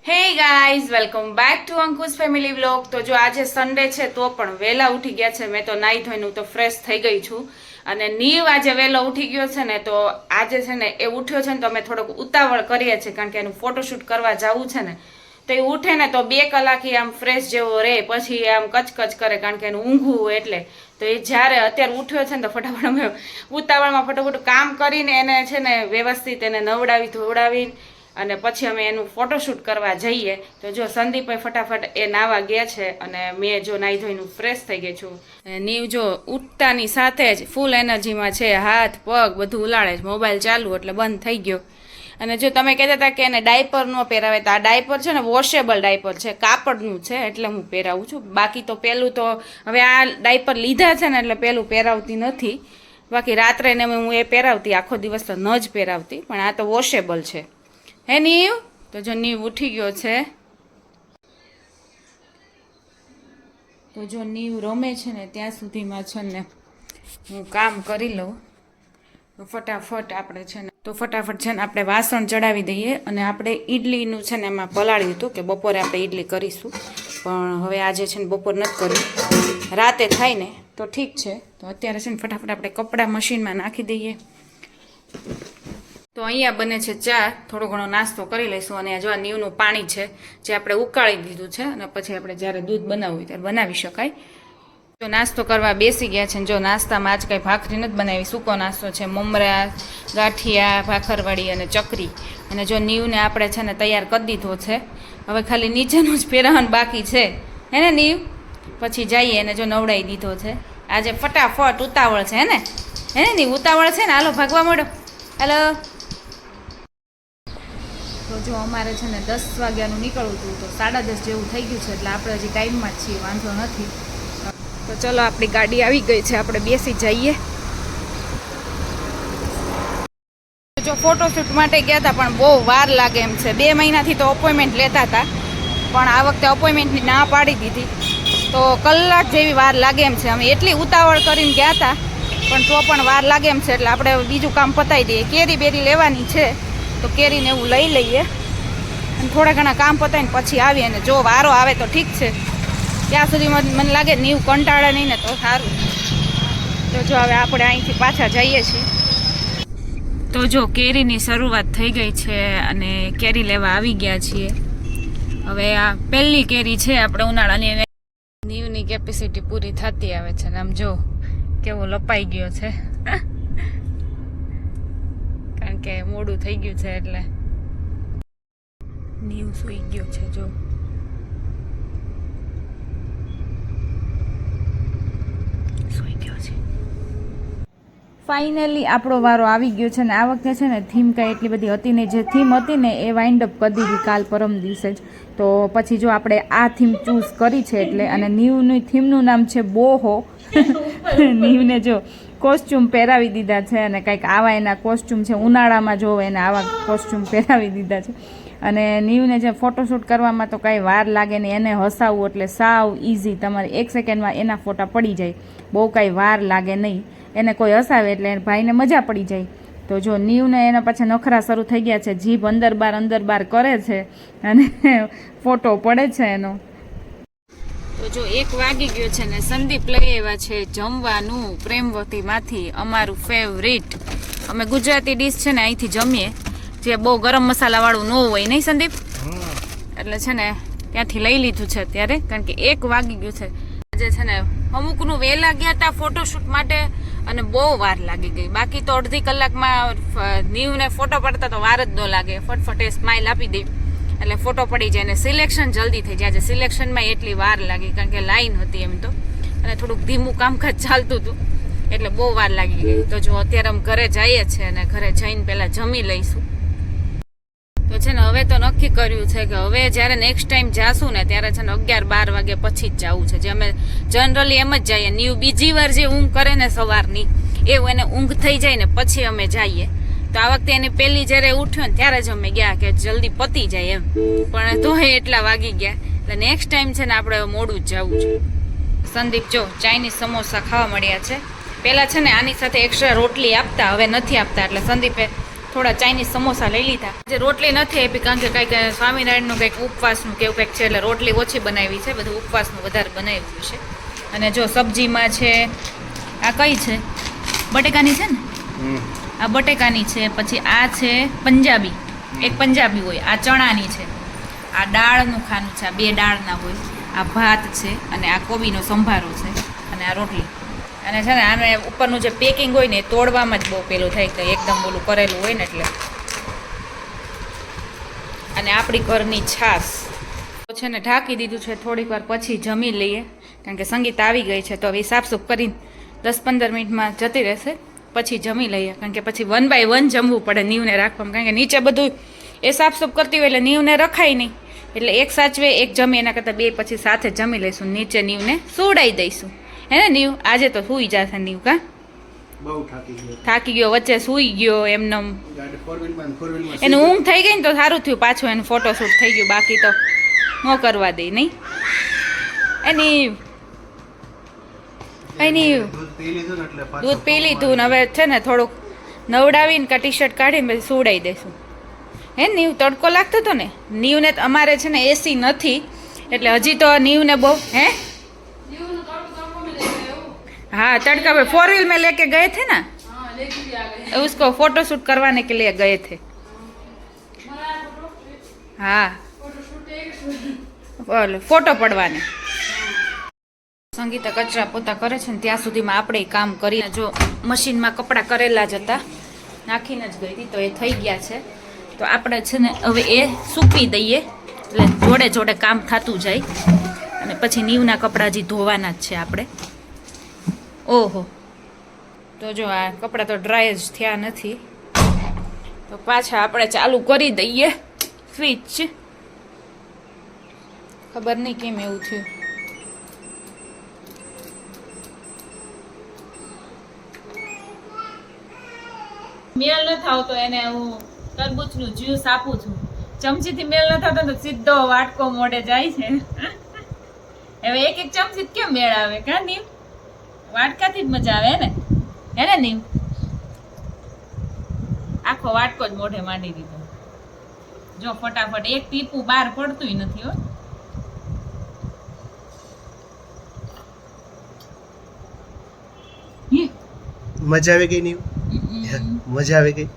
Hey guys welcome back to Ankush family vlog. તો જો આજે સન્ડે છે તો પણ વહેલા ઉઠી ગયા છે. મેં તો નાહી ધોઈને તો ફ્રેશ થઈ ગઈ છું અને નીવ આજે વહેલો ઉઠી ગયો છે ને તો આજે છે ને એ ઉઠ્યો છે ને તો અમે થોડોક ઉતાવળ કરીએ છીએ કારણ કે એનું ફોટોશૂટ કરવા જવું છે ને તો એ ઉઠે ને તો 2 કલાક આમ ફ્રેશ જેવો રહે, પછી આમ કચકચ કરે કારણ કે એનું ઊંઘવું હોય એટલે. તો એ જ્યારે અત્યારે ઉઠ્યો છે ને તો ફટાફટ અમે ઉતાવળમાં ફટાફટ કામ કરીને એને છે ને વ્યવસ્થિત એને નવડાવી ધોવડાવી અને પછી અમે એનું ફોટોશૂટ કરવા જઈએ. તો જો સંદીપભાઈ ફટાફટ એ નાવા ગયા છે અને મેં જો નાહી ધોઈને ફ્રેશ થઈ ગઈ છું. નીવ જો ઉઠતાની સાથે જ ફૂલ એનર્જીમાં છે, હાથ પગ બધું ઉલાળે છે. મોબાઈલ ચાલુ એટલે બંધ થઈ ગયો. અને જો તમે કહેતા હતા કે એને ડાયપર ન પહેરાવે, તો આ ડાયપર છે ને વોશેબલ ડાયપર છે, કાપડનું છે એટલે હું પહેરાવું છું. બાકી તો પેલું તો હવે આ ડાયપર લીધા છે ને એટલે પેલું પહેરાવતી નથી. બાકી રાત્રે ને હું એ પહેરાવતી, આખો દિવસ તો ન જ પહેરાવતી, પણ આ તો વોશેબલ છે. હે નીવ? તો જો નીવ ઉઠી ગયો છે. તો જો નીવ રમે છે ને ત્યાં સુધીમાં છે ને હું કામ કરી લઉં. તો ફટાફટ છે ને આપણે વાસણ ચડાવી દઈએ. અને આપણે ઈડલીનું છે ને એમાં પલાળ્યું હતું કે બપોરે આપણે ઈડલી કરીશું, પણ હવે આજે છે ને બપોર નથી કર્યું, રાતે થાય ને તો ઠીક છે. તો અત્યારે છે ને ફટાફટ આપણે કપડાં મશીનમાં નાખી દઈએ. તો અહીંયા બને છે ચા, થોડો ઘણો નાસ્તો કરી લઈશું. અને જો આ નીવનું પાણી છે જે આપણે ઉકાળી દીધું છે અને પછી આપણે જ્યારે દૂધ બનાવવું હોય ત્યારે બનાવી શકાય. તો નાસ્તો કરવા બેસી ગયા છે. જો નાસ્તામાં આજ કંઈ ભાખરી નથી બનાવી, સૂકો નાસ્તો છે, મમરા, ગાંઠિયા, ભાખરવાડી અને ચકરી. અને જો નીવને આપણે છે ને તૈયાર કરી દીધો છે. હવે ખાલી નીચેનું જ પહેરવાનું બાકી છે, હે ને નીવ? પછી જઈએ. એને જો નવડાવી દીધો છે. આજે ફટાફટ ઉતાવળ છે, હે ને નીવ? ઉતાવળ છે ને? હાલો ભાગવા મળો, હાલો. તો જો અમારે છે ને 10 વાગ્યાનું નીકળવું હતું, તો 10:30 જેવું થઈ ગયું છે એટલે આપણે હજી ટાઈમમાં જ છીએ, વાંધો નથી. તો ચલો આપણી ગાડી આવી ગઈ છે, આપણે બેસી જઈએ. જો ફોટોશૂટ માટે ગયા હતા પણ બહુ વાર લાગે એમ છે. 2 મહિનાથી તો અપોઇન્ટમેન્ટ લેતા હતા પણ આ વખતે અપોઇન્ટમેન્ટની ના પાડી દીધી, તો કલાક જેવી વાર લાગે એમ છે. અમે એટલી ઉતાવળ કરીને ગયા હતા પણ તો પણ વાર લાગે એમ છે એટલે આપણે બીજું કામ પતાવી દઈએ. કેરી બેરી લેવાની છે તો કેરીને એવું લઈ લઈએ અને થોડા ઘણા કામ પતાવીને પછી આવીએ. અને જો વારો આવે તો ઠીક છે, ત્યાં સુધીમાં મને લાગે નીવ કંટાળે નહીં ને તો સારું. તો જો હવે આપણે અહીંથી પાછા જઈએ છીએ. તો જો કેરીની શરૂઆત થઈ ગઈ છે અને કેરી લેવા આવી ગયા છીએ. હવે આ પહેલી કેરી છે આપણે ઉનાળાની. નીવની કેપેસિટી પૂરી થતી આવે છે ને આમ જો કેવો લપાઈ ગયો છે કારણ કે મોડું થઈ ગયું છે એટલે. નીવ સૂઈ ગયો છે જો. ફાઇનલી આપણો વારો આવી ગયો છે. ને આ વખતે છે ને થીમ કાંઈ એટલી બધી હતી નહીં. જે થીમ હતી ને એ વાઇન્ડ અપ કરી દીધી કાલ પરમ દિવસે જ. તો પછી જો આપણે આ થીમ ચૂઝ કરી છે એટલે. અને નીવની થીમનું નામ છે બોહો. નીવને જો કોસ્ચ્યુમ પહેરાવી દીધા છે અને કંઈક આવા એના કોસ્ચ્યુમ છે, ઉનાળામાં જો એને આવા કોસ્ચ્યુમ પહેરાવી દીધા છે. અને નીવને જે ફોટોશૂટ કરવામાં તો કાંઈ વાર લાગે નહીં, એને હસાવવું એટલે સાવ ઇઝી. તમારે 1 સેકન્ડમાં એના ફોટા પડી જાય, બહુ કાંઈ વાર લાગે નહીં. એને કોઈ હસાવે એટલે ભાઈને મજા પડી જાય. તો જો નીવને એના પાછા નખરા શરૂ થઈ ગયા છે, જીભ અંદર બાર કરે છે અને ફોટો પડે છે એનો. તો જો 1 વાગી ગયો છે ને સંદીપ લઈ આવ્યા છે જમવાનું પ્રેમવતીમાંથી, અમારું ફેવરિટ. અમે ગુજરાતી ડીશ છે ને અહીંથી જમીએ, જે બહુ ગરમ મસાલાવાળું ન હોય, નહીં સંદીપ? એટલે છે ને ત્યાંથી લઈ લીધું છે અત્યારે, કારણ કે 1 વાગી ગયું છે. આજે છે ને અમુકનું વહેલા ગયા હતા ફોટોશૂટ માટે અને બહુ વાર લાગી ગઈ. બાકી તો અડધી કલાકમાં નીવને ફોટો પડતા તો વાર જ ન લાગે. ફટફટે સ્માઇલ આપી દઈ એટલે ફોટો પડી જાય અને સિલેક્શન જલ્દી થઈ જાય. આજે સિલેક્શનમાં એટલી વાર લાગી કારણ કે લાઈન હતી એમ તો, અને થોડુંક ધીમું કામકાજ ચાલતું હતું એટલે બહુ વાર લાગી ગઈ. તો જો અત્યારે અમે ઘરે જઈએ છીએ અને ઘરે જઈને પહેલાં જમી લઈશું. તો છે ને હવે તો નક્કી કર્યું છે કે હવે જ્યારે નેક્સ્ટ ટાઈમ જાશું ને ત્યારે છે ને 11-12 વાગે પછી જ જવું છે. જે અમે જનરલી એમ જ જઈએ. નીવ બીજી વાર જે ઊંઘ કરે ને સવારની એવું એને ઊંઘ થઈ જાય ને પછી અમે જઈએ. તો આ વખતે એની પહેલી જ્યારે ઉઠ્યો ને ત્યારે જ અમે ગયા કે જલ્દી પતી જાય એમ, પણ તો એટલા વાગી ગયા. એટલે નેક્સ્ટ ટાઈમ છે ને આપણે મોડું જ જવું છે. સંદીપ જો ચાઇનીઝ સમોસા ખાવા મળ્યા છે. પહેલાં છે ને આની સાથે એક્સ્ટ્રા રોટલી આપતા, હવે નથી આપતા. એટલે સંદીપે થોડા ચાઇનીઝ સમોસા લઈ લીધા. જે રોટલી નથી આપી કારણ કે કંઈક સ્વામિનારાયણનું કંઈક ઉપવાસનું કે એવું કંઈક છે એટલે રોટલી ઓછી બનાવી છે, બધું ઉપવાસનું વધારે બનાવ્યું છે. અને જો સબ્જીમાં છે આ કઈ છે બટેકાની છે ને, આ બટેકાની છે, પછી આ છે પંજાબી, એક પંજાબી હોય, આ ચણાની છે, આ દાળનું ખાનું છે, આ 2 દાળના હોય, આ ભાત છે અને આ કોબીનો સંભારો છે અને આ રોટલી. અને છે ને આને ઉપરનું જે પેકિંગ હોય ને એ તોડવામાં જ બહુ પેલું થાય કે એકદમ ઓલું કરેલું હોય ને એટલે. અને આપણી ઘરની છાશ તો છે ને ઢાંકી દીધું છે, થોડીક વાર પછી જમી લઈએ કારણ કે સંગીત આવી ગઈ છે તો હવે સાફસૂફ કરીને 10-15 મિનિટમાં જતી રહેશે, પછી જમી લઈએ કારણ કે પછી 1 by 1 જમવું પડે નીવને રાખવામાં કારણ કે નીચે બધું એ સાફસૂફ કરતી હોય એટલે નીવને રખાય નહીં, એટલે એક સાચવે એક જમી, એના કરતાં 2 પછી સાથે જમી લઈશું, નીચે નીવને સુવડાવી દઈશું. હે ને નીવ આજે તો સુઈ જશે નીવ, કા બહુ થાકી ગયો, વચ્ચે સુઈ ગયો એમને. એનું ઊંઘ થઈ ગઈ ને તો સારું થયું, પાછું એનું ફોટોશૂટ થઈ ગયું, બાકી તો ન કરવા દે નહીં. એની દૂધ પી લીધું ને હવે છે ને થોડુંક નવડાવીને કા ટી-શર્ટ કાઢીને પછી સુવડાવી દઈશું. હે નીવ તડકો લાગતો હતો ને, નીવને અમારે છે ને એસી નથી એટલે હજી તો નીવને બહુ હે हाँ तड़का पे 4 व्हील में लेके गए थे ना, उसको फोटो शूट करवाने के लिए गए थे. हाँ बोलो फोटो પડવાને. સંગીતા કચરા પોતા કરે છે ને ત્યાં સુધીમાં આપણે કામ કરીને જો મશીનમાં કપડાં કરેલા જ હતા નાખીને જ ગઈ હતી તો એ થઈ ગયા છે, તો આપણે છે ને હવે એ સૂકવી દઈએ એટલે જોડે જોડે કામ થતું જાય. અને પછી નીવના કપડાં હજી ધોવાના જ છે આપણે. ઓહો તો જો આ કપડાં તો ડ્રાય જ થયા નથી તો પાછા આપણે ચાલુ કરી દઈએ સ્વિચ. ખબર નહીં કેમ એવું થયું. મેળ ન થાવ તો એને હું તરબૂચનું જ્યુસ આપું છું, ચમચીથી મેળ ન થતો તો સીધો વાટકો મોઢે જાય છે. હવે એક એક ચમચી કેમ મેળ આવે કા નીમ, વાટકાથી જ મજા આવે ને, હે ને નીમ? આખો વાટકો જ મોઢે માંડી દીધો જો ફટાફટ, એક ટીપું બહાર પડતું નથી હો. મજા આવી ગઈ નહીં? મજા આવી ગઈ.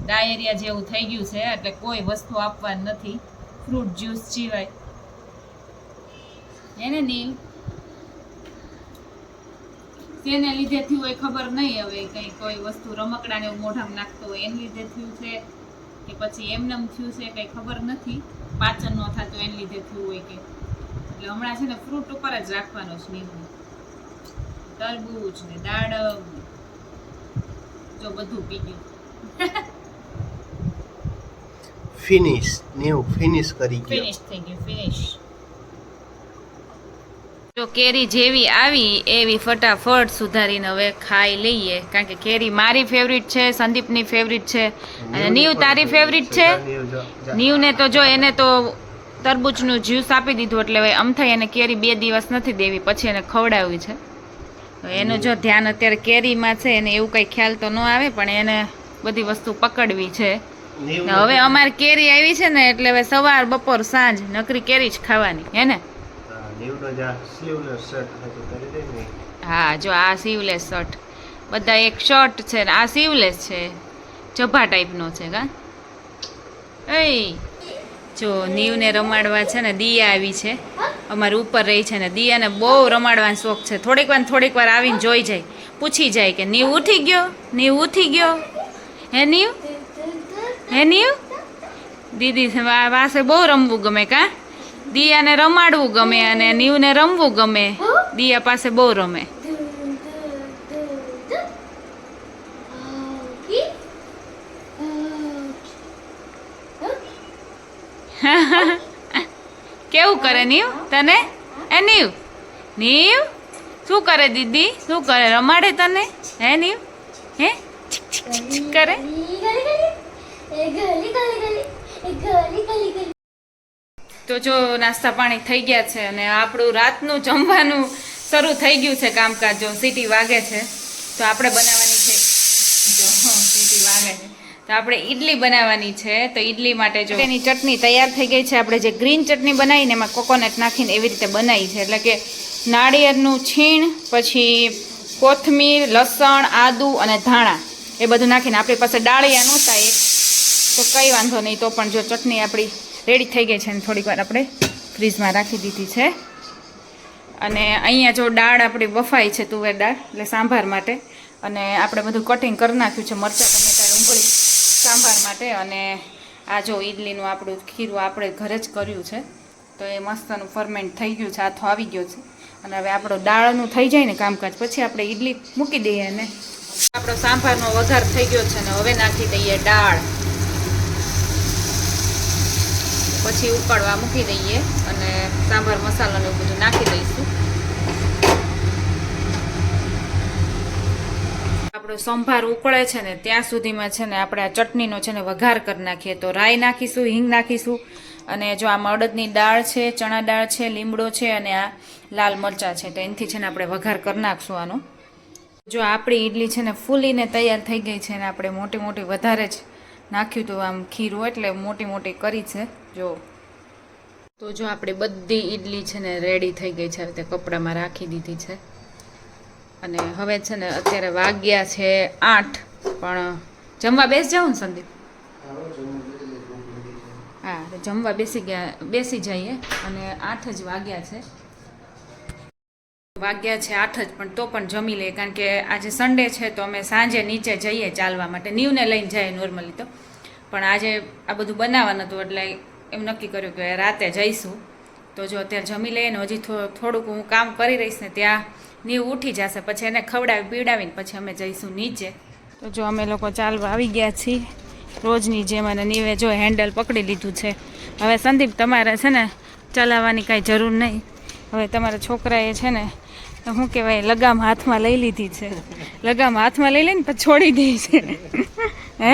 ડાયરિયા જેવું થઈ ગયું છે એટલે કોઈ વસ્તુ આપવાની નથી ફ્રૂટ જ્યુસ સિવાય, એને નીમ તેને લીધે થયું હોય ખબર નહીં. હવે કઈ કોઈ વસ્તુ રમકડાને એવું મોઢામાં નાખતો હોય એને લીધે થયું છે કે પછી એમનેમ થયું છે કઈ ખબર નથી, પાચન ન થતું એને લીધે થયું હોય કે. એટલે હમણાં છે ને ફ્રૂટ ઉપર જ રાખવાનો છે નીવને, તરબૂચ ને દાડમ જો બધું પી ગયું. ફિનિશ નીવ ફિનિશ કરી ગયો, ફિનિશ થઈ ગયું, ફિનિશ. જો કેરી જેવી આવી એવી ફટાફટ સુધારીને હવે ખાઈ લઈએ કારણ કે કેરી મારી ફેવરિટ છે, સંદીપની ફેવરિટ છે અને નીવ તારી ફેવરિટ છે. નીવને તો જો એને તો તરબૂચનું જ્યુસ આપી દીધું એટલે હવે આમ થાય એને કેરી 2 દિવસ નથી દેવી, પછી એને ખવડાવવી છે. તો એનું જો ધ્યાન અત્યારે કેરીમાં છે, એને એવું કંઈ ખ્યાલ તો ન આવે પણ એને બધી વસ્તુ પકડવી છે. હવે અમારે કેરી આવી છે ને એટલે હવે સવાર બપોર સાંજ નકરી કેરી જ ખાવાની, હે ને? હા જો આ સીવલેસ શર્ટ, બધા એક શર્ટ છે ને આ સીવલેસ છે, જભા ટાઈપનો છે કા. એ જો નીવને રમાડવા છે ને દિયા આવી છે, અમારે ઉપર રહી છે ને દિયાને બહુ રમાડવાનો શોખ છે. થોડીક વાર આવીને જોઈ જાય, પૂછી જાય કે નીવ ઉઠી ગયો, નીવ ઉઠી ગયો, હે નીવ, હે નીવ? દીદી પાસે બહુ રમવું ગમે કા, દિયાને રમાડવું ગમે અને નીવને રમવું ગમે, દિયા પાસે બહુ રમે. કેવું કરે નીવ તને? એ નીવ, નીવ શું કરે દીદી, શું કરે, રમાડે તને? હે નીવ, હે છીક છીક છીક છીક કરે? તો જો નાસ્તા પાણી થઈ ગયા છે અને આપણું રાતનું જમવાનું શરૂ થઈ ગયું છે કામકાજ. જો સીટી વાગે છે તો આપણે બનાવવાની છે, જો સીટી વાગે તો આપણે ઈડલી બનાવવાની છે. તો ઈડલી માટે જો એની ચટણી તૈયાર થઈ ગઈ છે. આપણે જે ગ્રીન ચટણી બનાવીને એમાં કોકોનટ નાખીને એવી રીતે બનાવી છે. એટલે કે નાળિયેરનું છીણ, પછી કોથમીર, લસણ, આદુ અને ધાણા એ બધું નાખીને. આપણી પાસે ડાળિયા નહોતા એક, તો કંઈ વાંધો નહીં. તો પણ જો ચટણી આપણી રેડી થઈ ગઈ છે અને થોડીક વાર આપણે ફ્રીજમાં રાખી દીધી છે. અને અહીંયા જો દાળ આપણી બફાઈ છે, તુવેર દાળ, એટલે સાંભાર માટે. અને આપણે બધું કટિંગ કરી નાખ્યું છે, મરચાં, ટમેટા, ડુંગળી સાંભાર માટે. અને આ જો ઈડલીનું આપણું ખીરું આપણે ઘરે જ કર્યું છે. તો એ મસ્તનું ફરમેન્ટ થઈ ગયું છે, આથો આવી ગયો છે. અને હવે આપણો દાળનું થઈ જાય ને કામકાજ, પછી આપણે ઈડલી મૂકી દઈએ. અને આપણો સાંભારનો વઘાર થઈ ગયો છે ને હવે નાખી દઈએ દાળ, પછી ઉકાળવા મૂકી દઈએ અને સાંભાર મસાલાને એવું બધું નાખી દઈશું. આપણો સંભાર ઉકળે છે ને ત્યાં સુધીમાં છે ને આપણે આ ચટણીનો છે ને વઘાર કરી નાખીએ. તો રાઈ નાખીશું, હિંગ નાખીશું, અને જો આમાં અડદની દાળ છે, ચણા દાળ છે, લીમડો છે અને આ લાલ મરચાં છે. તો એનાથી છે ને આપણે વઘાર કરી નાખશું આનો. જો આપણી ઈડલી છે ને ફૂલીને તૈયાર થઈ ગઈ છે. ને આપણે મોટી મોટી વધારે જ નાખ્યું હતું આમ ખીરું, એટલે મોટી મોટી કરી છે જો. તો જો આપણે બધી ઈડલી છે ને રેડી થઈ ગઈ છે. તે કપડામાં રાખી દીધી છે. અને હવે છે ને અત્યારે વાગ્યા છે 8, પણ જમવા બેસી જાઉં ને સંદીપ? હા, જમવા બેસી જઈએ. અને 8 જ વાગ્યા છે. વાગ્યા છે 8 જ, પણ તો પણ જમી લઈએ, કારણ કે આજે સન્ડે છે. તો અમે સાંજે નીચે જઈએ ચાલવા માટે. નીવને લઈને જાય નોર્મલી તો, પણ આજે આ બધું બનાવવાનું હતું એટલે એમ નક્કી કર્યું કે રાતે જઈશું. તો જો અત્યારે જમી લઈએ ને હજી થોડુંક હું કામ કરી રહીશ ને ત્યાં નીવ ઉઠી જશે, પછી એને ખવડાવી પીવડાવીને પછી અમે જઈશું નીચે. તો જો અમે લોકો ચાલવા આવી ગયા છીએ રોજની જેમ. અને નીવે જો હેન્ડલ પકડી લીધું છે. હવે સંદીપ તમારે છે ને ચલાવવાની કાંઈ જરૂર નહીં. હવે તમારા છોકરાએ છે ને શું કહેવાય, લગામ હાથમાં લઈ લીધી છે. લગામ હાથમાં લઈ લઈને પછી છોડી દે છે. હે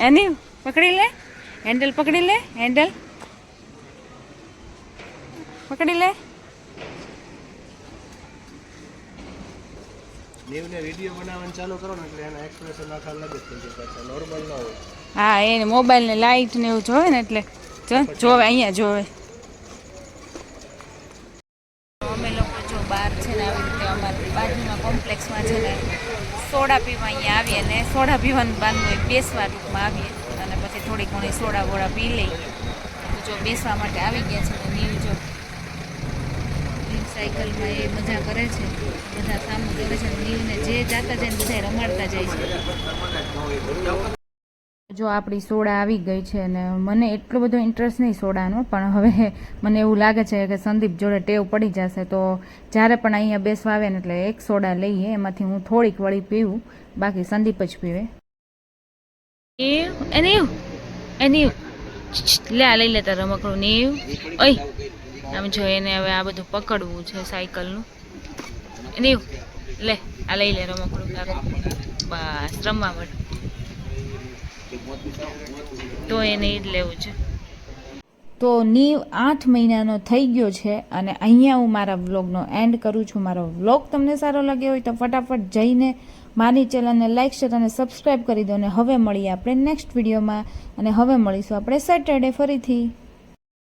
એની પકડી લે, હેન્ડલ પકડી લે, હેન્ડલ પકડી લે. નીવને વિડિયો બનાવવાનું ચાલુ કરો ને એટલે એના એક્સપ્રેશન આખા અલગ જ થઈ જાય, પાછા નોર્મલ ન હોય. હા, એને મોબાઈલ ને લાઇટ ને એવું જોવે ને એટલે જોવે, અહીંયા જોવે. અમે લોકો જો બહાર છે ને આવી રીતે અમારી બાજુના કોમ્પ્લેક્સમાં છે ને સોડા પીવા અહીંયા આવીએ. ને સોડા પીવાનું બાંધવું હોય, બેસવા ટૂંકમાં આવીએ અને પછી થોડી ઘણી સોડા વોડા પી લઈએ. તો જો બેસવા માટે આવી ગયા છે. તો નીવ જો સાયકલમાં એ મજા કરે છે, બધા સામું કરે છે. નીવને જે જાતા જાય ને બધા રમાડતા જાય છે. જો આપણી સોડા આવી ગઈ છે. અને મને એટલો બધો ઇન્ટરેસ્ટ નહીં સોડાનો, પણ હવે મને એવું લાગે છે કે સંદીપ જોડે ટેવ પડી જશે. તો જ્યારે પણ અહીંયા બેસવા આવે ને એટલે એક સોડા લઈએ, એમાંથી હું થોડીક વળી પીવું, બાકી સંદીપ જ પીવે. એની લે આ લઈ લેતા રમકડું નીવ. ઓય આમ જો એને હવે આ બધું પકડવું છે સાયકલનું. નીવ લે આ લઈ લે રમકડું તારું, બસ રમવા માટે. તો એને જ લેવું છે. તો નીવ 8 મહિનાનો થઈ ગયો છે. અને અહીંયા હું મારા વ્લોગનો એન્ડ કરું છું. મારો વ્લોગ તમને સારો લાગ્યો હોય તો ફટાફટ જઈને મારી ચેનલને લાઈક, શેર અને સબસ્ક્રાઈબ કરી દો. અને હવે મળીએ આપણે નેક્સ્ટ વિડીયોમાં. અને હવે મળીશું આપણે સેટરડે ફરીથી.